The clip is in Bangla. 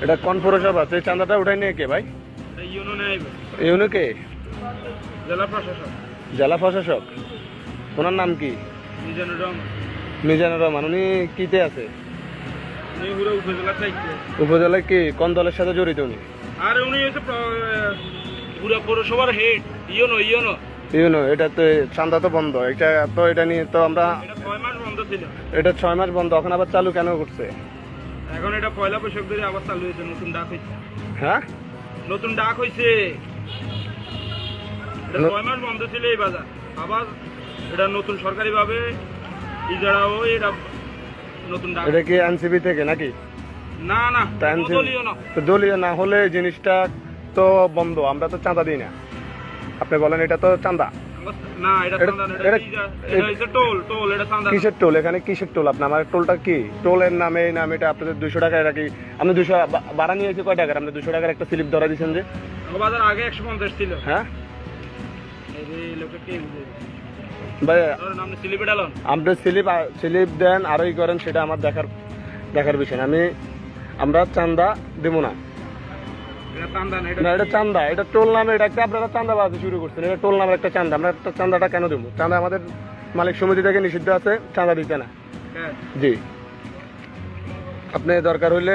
এটা কোন পৌরসভা? এই চাঁদাটা উঠাই নিয়ে কে ভাই? এটা ইউনো নেই, ইউনো কে? জেলা প্রশাসক জেলা প্রশাসক। ওনার নাম কি? মিজানুর রহমান। মিজানুর রহমান। উনি কিতে আছে? উনি পুরো উপজেলার দায়িত্বে। উপজেলায় কি কোন দলের সাথে জড়িত উনি? আর উনি হচ্ছে পুরো পৌরসভার হেড। YONO YONO YONO. এটা তো চাঁদা তো বন্ধ, এটা তো এটা নিয়ে তো আমরা এটা 6 মাস বন্ধ ছিল। এটা 6 মাস বন্ধ, এখন আবার চালু কেন করছে? এখন এটা পয়লা বৈশাখ ধরে আবার চালু হয়েছে, নতুন ডাক হয়েছে। হ্যাঁ, নতুন ডাক হয়েছে। এটা 6 মাস বন্ধ ছিল এই বাজার, আবার এটা নতুন সরকারি ভাবে ইজারা হয়ে এটা নতুন ডাক। এটা কি এনসিপি থেকে নাকি? না না, তা NCP দলীয় না। তো দলীয় না হলে জিনিসটা তো বন্ধ, আমরা তো চাঁদা দিই না। আপনি বলেন এটা তো চাঁদা। না, এটা চাঁদা না, এটা হচ্ছে টোল। টোল, এটা চাঁদা না। কিসের টোল? এখানে কিসের টোল? আপনি আমার টোলটা কি? টোলের নামে এই নাম, এটা আপনাদের 200 টাকায় রাখি। আপনি 200 ভাড়া নিয়েছি কয় টাকার? আপনি 200 টাকার একটা স্লিপ ধরা দিয়েছেন যে। বাজার আগে 150 ছিল। হ্যাঁ এই লোকে কে বুঝে? ভাই, ধরেন আপনি স্লিপে ডালন। আপনি স্লিপ দেন আরই করেন, সেটা আমার দেখার বিষয় না। আমরা চাঁদা দেবো না। এটা চাঁদা না, না, এটা চাঁদা। এটা টোল নামে, এটা একটা আপনারা চাঁদাবাজি শুরু করছেন। এটা টোল নামের একটা চাঁদা। আমরা একটা চাঁদাটা কেন দেবো? চাঁদা আমাদের মালিক সমিতি থেকে নিষিদ্ধ আছে চাঁদা দিতে না। হ্যাঁ। জি, আপনি দরকার হইলে